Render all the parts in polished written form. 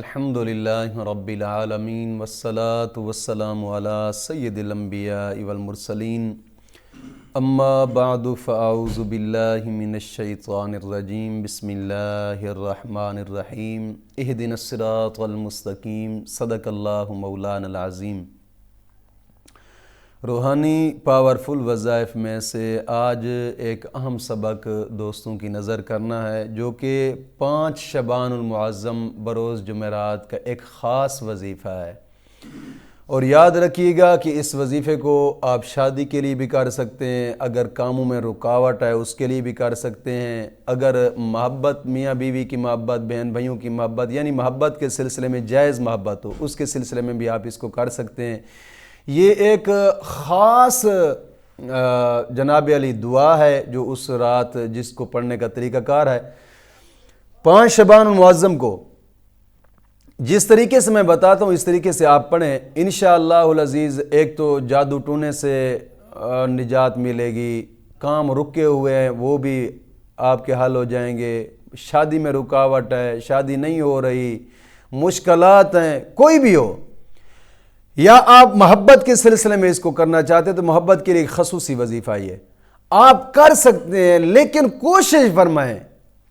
الحمدللہ رب العالمین والصلاة والسلام علی سید الانبیاء والمرسلین اما بعد فاعوذ باللہ من الشیطان الرجیم بسم اللہ الرحمن الرحیم اہدنا الصراط المستقیم صدق اللہ مولانا العظیم۔ روحانی پاورفل وظائف میں سے آج ایک اہم سبق دوستوں کی نظر کرنا ہے، جو کہ 5 شعبان المعظم بروز جمعرات کا ایک خاص وظیفہ ہے۔ اور یاد رکھیے گا کہ اس وظیفے کو آپ شادی کے لیے بھی کر سکتے ہیں، اگر کاموں میں رکاوٹ ہے اس کے لیے بھی کر سکتے ہیں، اگر محبت میاں بیوی کی محبت، بہن بھائیوں کی محبت یعنی محبت کے سلسلے میں جائز محبت ہو اس کے سلسلے میں بھی آپ اس کو کر سکتے ہیں۔ یہ ایک خاص جناب علی دعا ہے جو اس رات جس کو پڑھنے کا طریقہ کار ہے 5 شعبان المعظم کو جس طریقے سے میں بتاتا ہوں اس طریقے سے آپ پڑھیں، انشاءاللہ العزیز۔ ایک تو جادو ٹونے سے نجات ملے گی، کام رکے ہوئے ہیں وہ بھی آپ کے حل ہو جائیں گے، شادی میں رکاوٹ ہے، شادی نہیں ہو رہی، مشکلات ہیں، کوئی بھی ہو، یا آپ محبت کے سلسلے میں اس کو کرنا چاہتے ہیں تو محبت کے لیے ایک خصوصی وظیفہ یہ آپ کر سکتے ہیں، لیکن کوشش فرمائیں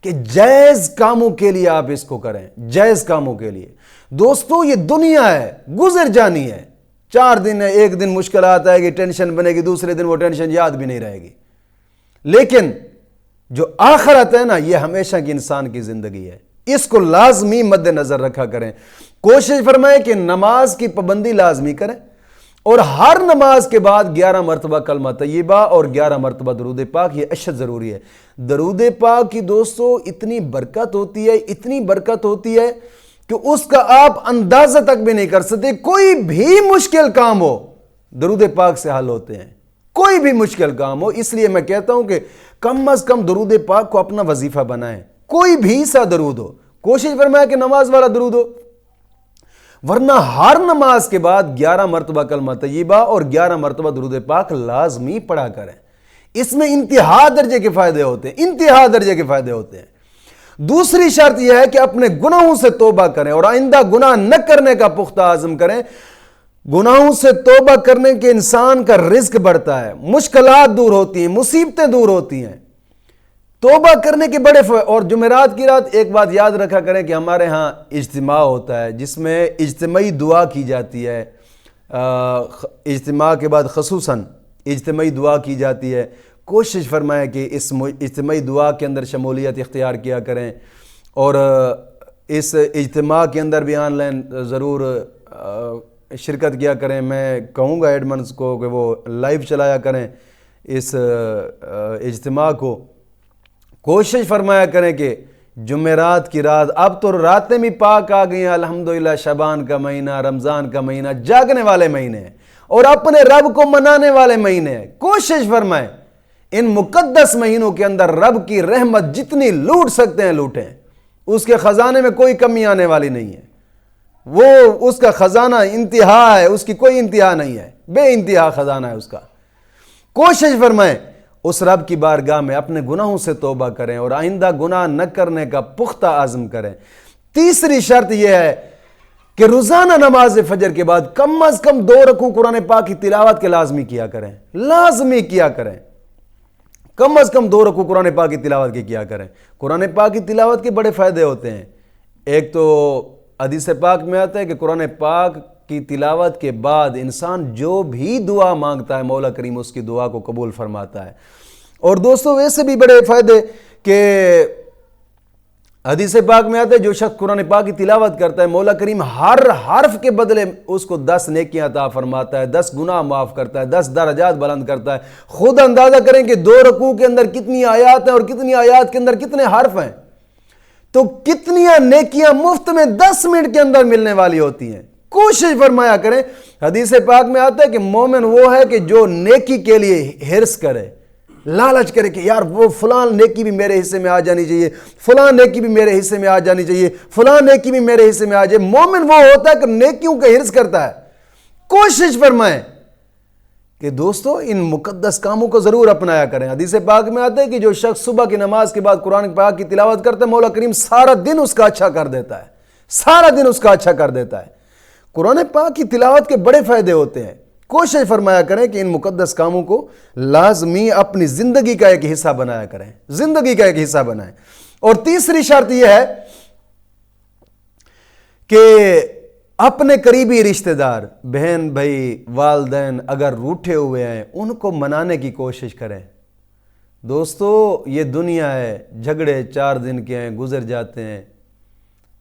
کہ جائز کاموں کے لیے آپ اس کو کریں، جائز کاموں کے لیے۔ دوستو یہ دنیا ہے، گزر جانی ہے، 4 دن ہے، ایک دن مشکلات آئے گی، ٹینشن بنے گی، دوسرے دن وہ ٹینشن یاد بھی نہیں رہے گی، لیکن جو آخرت ہے نا یہ ہمیشہ کی انسان کی زندگی ہے، اس کو لازمی مد نظر رکھا کریں۔ کوشش فرمائیں کہ نماز کی پابندی لازمی کریں، اور ہر نماز کے بعد 11 مرتبہ کلمہ طیبہ اور 11 مرتبہ درود پاک، یہ اشد ضروری ہے۔ درود پاک کی دوستو اتنی برکت ہوتی ہے، اتنی برکت ہوتی ہے کہ اس کا آپ اندازہ تک بھی نہیں کر سکتے۔ کوئی بھی مشکل کام ہو درود پاک سے حل ہوتے ہیں، کوئی بھی مشکل کام ہو۔ اس لیے میں کہتا ہوں کہ کم از کم درود پاک کو اپنا وظیفہ بنائیں، کوئی بھی سا درود ہو، کوشش فرمائیں کہ نماز والا درود ہو، ورنہ ہر نماز کے بعد 11 مرتبہ کلمہ طیبہ اور 11 مرتبہ درود پاک لازمی پڑھا کریں۔ اس میں انتہا درجے کے فائدے ہوتے ہیں، انتہا درجے کے فائدے ہوتے ہیں۔ دوسری شرط یہ ہے کہ اپنے گناہوں سے توبہ کریں اور آئندہ گناہ نہ کرنے کا پختہ عزم کریں۔ گناہوں سے توبہ کرنے کے انسان کا رزق بڑھتا ہے، مشکلات دور ہوتی ہیں، مصیبتیں دور ہوتی ہیں، توبہ کرنے کے بڑے اور جمعرات کی رات ایک بات یاد رکھا کریں کہ ہمارے ہاں اجتماع ہوتا ہے جس میں اجتماعی دعا کی جاتی ہے، اجتماع کے بعد خصوصاً اجتماعی دعا کی جاتی ہے۔ کوشش فرمائیں کہ اس اجتماعی دعا کے اندر شمولیت اختیار کیا کریں، اور اس اجتماع کے اندر بھی آن لائن ضرور شرکت کیا کریں۔ میں کہوں گا ایڈمنز کو کہ وہ لائیو چلایا کریں اس اجتماع کو۔ کوشش فرمایا کریں کہ جمعرات کی رات، اب تو راتیں بھی پاک آ گئی ہیں الحمدللہ، شعبان کا مہینہ، رمضان کا مہینہ جاگنے والے مہینے ہیں اور اپنے رب کو منانے والے مہینے ہیں۔ کوشش فرمائیں ان مقدس مہینوں کے اندر رب کی رحمت جتنی لوٹ سکتے ہیں لوٹیں، اس کے خزانے میں کوئی کمی آنے والی نہیں ہے، وہ اس کا خزانہ انتہا ہے، اس کی کوئی انتہا نہیں ہے، بے انتہا خزانہ ہے اس کا۔ کوشش فرمائیں اس رب کی بارگاہ میں اپنے گناہوں سے توبہ کریں اور آئندہ گناہ نہ کرنے کا پختہ عزم کریں۔ تیسری شرط یہ ہے کہ روزانہ نماز فجر کے بعد کم از کم 2 رکوع قرآن پاک کی تلاوت کے لازمی کیا کریں، لازمی کیا کریں، کم از کم 2 رکوع قرآن پاک کی تلاوت کے کیا کریں۔ قرآن پاک کی تلاوت کے بڑے فائدے ہوتے ہیں۔ ایک تو حدیث پاک میں آتا ہے کہ قرآن پاک کی تلاوت کے بعد انسان جو بھی دعا مانگتا ہے مولا کریم اس کی دعا کو قبول فرماتا ہے۔ اور دوستو ویسے بھی بڑے فائدے کہ حدیث پاک میں آتا ہے جو شخص قرآن پاک کی تلاوت کرتا ہے مولا کریم ہر حرف کے بدلے اس کو 10 نیکیاں عطا فرماتا ہے، 10 گناہ معاف کرتا ہے، 10 درجات بلند کرتا ہے۔ خود اندازہ کریں کہ 2 رکوع کے اندر کتنی آیات ہیں اور کتنی آیات کے اندر کتنے حرف ہیں، تو کتنیاں نیکیاں مفت میں 10 منٹ کے اندر ملنے والی ہوتی ہیں۔ کوشش فرمایا کریں۔ حدیث پاک میں آتا ہے کہ مومن وہ ہے کہ جو نیکی کے لیے حرص کرے، لالچ کرے کہ یار وہ فلان نیکی بھی میرے حصے میں آ جانی چاہیے، فلان نیکی بھی میرے حصے میں آ جانی چاہیے، فلان نیکی بھی میرے حصے میں آ جائے۔ مومن وہ ہوتا ہے کہ نیکیوں کا حرص کرتا ہے۔ کوشش فرمائیں کہ دوستو ان مقدس کاموں کو ضرور اپنایا کریں۔ حدیث پاک میں آتا ہے کہ جو شخص صبح کی نماز کے بعد قرآن پاک کی تلاوت کرتا ہے مولا کریم سارا دن اس کا اچھا کر دیتا ہے، سارا دن اس کا اچھا کر دیتا ہے۔ قرآن پاک کی تلاوت کے بڑے فائدے ہوتے ہیں۔ کوشش فرمایا کریں کہ ان مقدس کاموں کو لازمی اپنی زندگی کا ایک حصہ بنایا کریں، زندگی کا ایک حصہ بنائیں۔ اور تیسری شرط یہ ہے کہ اپنے قریبی رشتہ دار، بہن بھائی، والدین اگر روٹھے ہوئے ہیں ان کو منانے کی کوشش کریں۔ دوستو یہ دنیا ہے، جھگڑے 4 دن کے ہیں، گزر جاتے ہیں،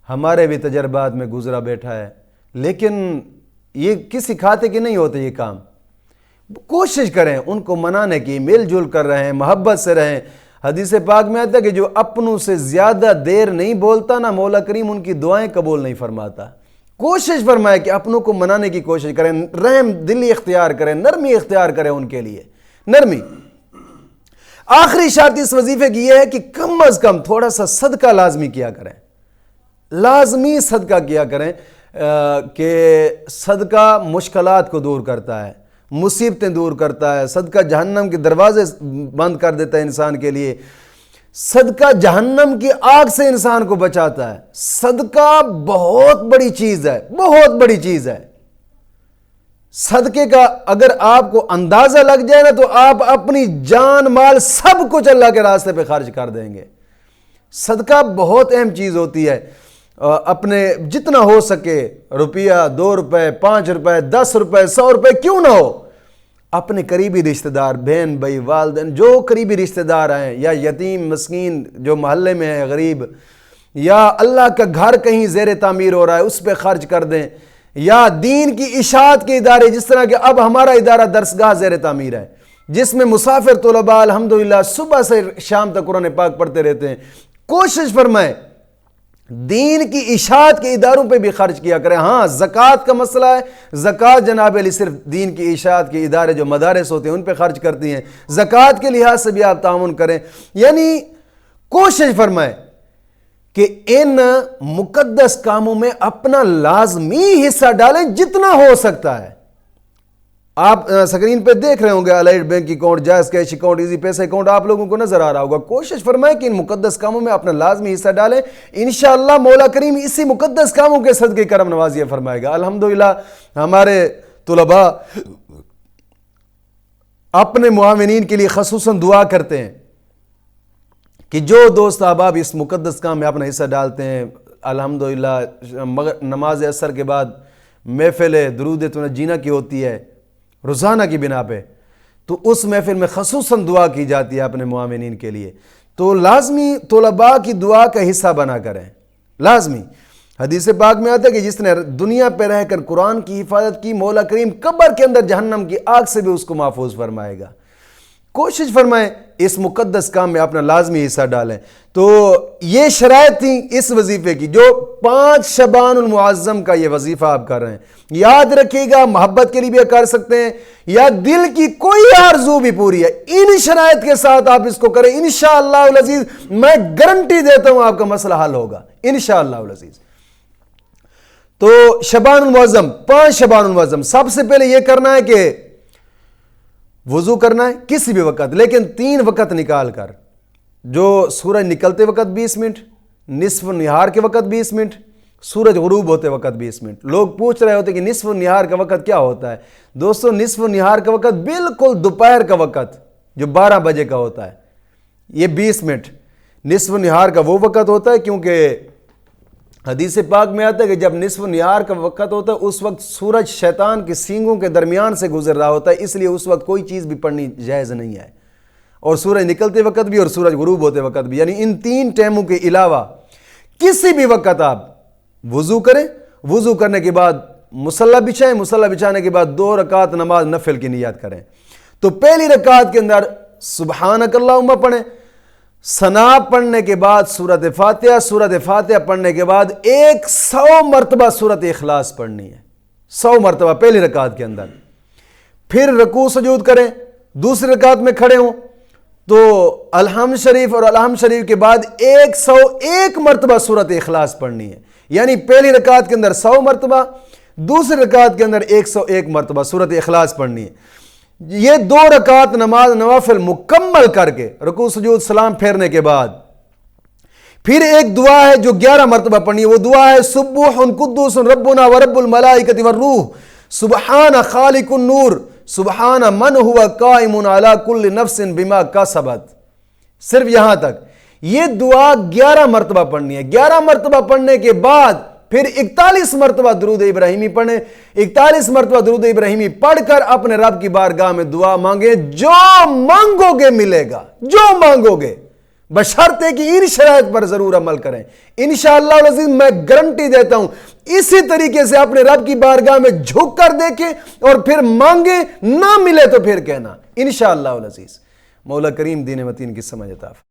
ہمارے بھی تجربات میں گزرا بیٹھا ہے، لیکن یہ کسی کھاتے کے نہیں ہوتے یہ کام۔ کوشش کریں ان کو منانے کی، مل جل کر رہیں، محبت سے رہیں۔ حدیث پاک میں آتا ہے کہ جو اپنوں سے زیادہ دیر نہیں بولتا نا، مولا کریم ان کی دعائیں قبول نہیں فرماتا۔ کوشش فرمائے کہ اپنوں کو منانے کی کوشش کریں، رحم دلی اختیار کریں، نرمی اختیار کریں ان کے لیے، نرمی۔ آخری شرط اس وظیفے کی یہ ہے کہ کم از کم تھوڑا سا صدقہ لازمی کیا کریں، لازمی صدقہ کیا کریں، کہ صدقہ مشکلات کو دور کرتا ہے، مصیبتیں دور کرتا ہے، صدقہ جہنم کے دروازے بند کر دیتا ہے انسان کے لیے، صدقہ جہنم کی آگ سے انسان کو بچاتا ہے۔ صدقہ بہت بڑی چیز ہے، بہت بڑی چیز ہے۔ صدقے کا اگر آپ کو اندازہ لگ جائے نا تو آپ اپنی جان مال سب کچھ اللہ کے راستے پہ خرچ کر دیں گے۔ صدقہ بہت اہم چیز ہوتی ہے۔ اپنے جتنا ہو سکے، روپیہ، 2 روپے، 5 روپے، 10 روپے، 100 روپے کیوں نہ ہو، اپنے قریبی رشتہ دار، بہن بھائی، والدین، جو قریبی رشتہ دار ہیں، یا یتیم مسکین جو محلے میں ہے غریب، یا اللہ کا گھر کہیں زیر تعمیر ہو رہا ہے اس پہ خرچ کر دیں، یا دین کی اشاعت کے ادارے، جس طرح کہ اب ہمارا ادارہ درسگاہ زیر تعمیر ہے جس میں مسافر طلباء الحمدللہ صبح سے شام تک قرآن پاک پڑھتے رہتے ہیں۔ کوشش فرمائیں دین کی اشاعت کے اداروں پہ بھی خرچ کیا کریں۔ ہاں زکوٰۃ کا مسئلہ ہے، زکوٰۃ جناب علی صرف دین کی اشاعت کے ادارے جو مدارس ہوتے ہیں ان پہ خرچ کرتی ہیں، زکوٰۃ کے لحاظ سے بھی آپ تعاون کریں۔ یعنی کوشش فرمائیں کہ ان مقدس کاموں میں اپنا لازمی حصہ ڈالیں جتنا ہو سکتا ہے۔ آپ سکرین پہ دیکھ رہے ہوں گے الائٹ بینک اکاؤنٹ، جائز کیش اکاؤنٹ، ایزی پیسہ اکاؤنٹ آپ لوگوں کو نظر آ رہا ہوگا۔ کوشش فرمائیں کہ ان مقدس کاموں میں اپنا لازمی حصہ ڈالیں، انشاءاللہ مولا کریم اسی مقدس کاموں کے صدقے کرم نوازی فرمائے گا۔ الحمدللہ ہمارے طلباء اپنے معاونین کے لیے خصوصاً دعا کرتے ہیں کہ جو دوست احباب اس مقدس کام میں اپنا حصہ ڈالتے ہیں، الحمدللہ نماز عصر کے بعد محفل درود تنجینا کی ہوتی ہے روزانہ کی بنا پہ، تو اس محفل میں خصوصاً دعا کی جاتی ہے اپنے معاونین کے لیے، تو لازمی طلباء کی دعا کا حصہ بنا کریں، لازمی۔ حدیث پاک میں آتا ہے کہ جس نے دنیا پہ رہ کر قرآن کی حفاظت کی، مولا کریم قبر کے اندر جہنم کی آگ سے بھی اس کو محفوظ فرمائے گا۔ کوشش فرمائیں اس مقدس کام میں اپنا لازمی حصہ ڈالیں۔ تو یہ شرائط تھیں اس وظیفے کی، جو 5 شعبان المعظم کا یہ وظیفہ آپ کر رہے ہیں۔ یاد رکھیے گا محبت کے لیے بھی کر سکتے ہیں، یا دل کی کوئی آرزو بھی پوری ہے، ان شرائط کے ساتھ آپ اس کو کریں، انشاءاللہ العزیز میں گارنٹی دیتا ہوں آپ کا مسئلہ حل ہوگا انشاءاللہ العزیز۔ تو شعبان المعظم، 5 شعبان المعظم، سب سے پہلے یہ کرنا ہے کہ وضو کرنا ہے کسی بھی وقت، لیکن 3 وقت نکال کر، جو سورج نکلتے وقت 20 منٹ، نصف نہار کے وقت 20 منٹ، سورج غروب ہوتے وقت 20 منٹ۔ لوگ پوچھ رہے ہوتے کہ نصف نہار کا وقت کیا ہوتا ہے؟ دوستو نصف نہار کا وقت بالکل دوپہر کا وقت جو 12 بجے کا ہوتا ہے، یہ 20 منٹ نصف نہار کا وہ وقت ہوتا ہے، کیونکہ حدیث پاک میں آتا ہے کہ جب نصف نہار کا وقت ہوتا ہے اس وقت سورج شیطان کے سینگوں کے درمیان سے گزر رہا ہوتا ہے، اس لیے اس وقت کوئی چیز بھی پڑھنی جائز نہیں ہے، اور سورج نکلتے وقت بھی اور سورج غروب ہوتے وقت بھی، یعنی ان 3 ٹائموں کے علاوہ کسی بھی وقت آپ وضو کریں، وضو کرنے کے بعد مصلی بچھائیں، مصلی بچھانے کے بعد 2 رکعت نماز نفل کی نیت کریں۔ تو پہلی رکعت کے اندر سبحانک اللہم پڑھیں، ثنا پڑھنے کے بعد سورۃ فاتحہ، سورۃ فاتحہ پڑھنے کے بعد 100 مرتبہ سورۃ اخلاص پڑھنی ہے، 100 مرتبہ پہلی رکعت کے اندر۔ پھر رکوع سجود کریں، دوسری رکعت میں کھڑے ہوں تو الحمد شریف اور الحمد شریف کے بعد 101 مرتبہ سورۃ اخلاص پڑھنی ہے، یعنی پہلی رکعت کے اندر 100 مرتبہ، دوسری رکعت کے اندر 101 مرتبہ سورۃ اخلاص پڑھنی ہے۔ یہ 2 رکعت نماز نوافل مکمل کر کے رکوع سجود سلام پھیرنے کے بعد پھر ایک دعا ہے جو 11 مرتبہ پڑھنی ہے، وہ دعا ہے سبوح قدوس ربنا ورب الملائکۃ والروح سبحان خالق النور سبحان من ہوا قائم علی کل نفس بما کسبت. صرف یہاں تک یہ دعا 11 مرتبہ پڑھنی ہے. 11 مرتبہ پڑھنے کے بعد پھر 41 مرتبہ درود ابراہیمی پڑھیں. 41 مرتبہ درود ابراہیمی پڑھ کر اپنے رب کی بارگاہ میں دعا مانگیں. جو مانگو گے ملے گا، جو مانگو گے، بشرطے کہ ان شرائط پر ضرور عمل کریں. انشاءاللہ العزیز میں گارنٹی دیتا ہوں اسی طریقے سے اپنے رب کی بارگاہ میں جھک کر دیکھیں اور پھر مانگیں، نہ ملے تو پھر کہنا انشاءاللہ العزیز. مولا کریم دین متین کی سمجھ عطا فرمائے.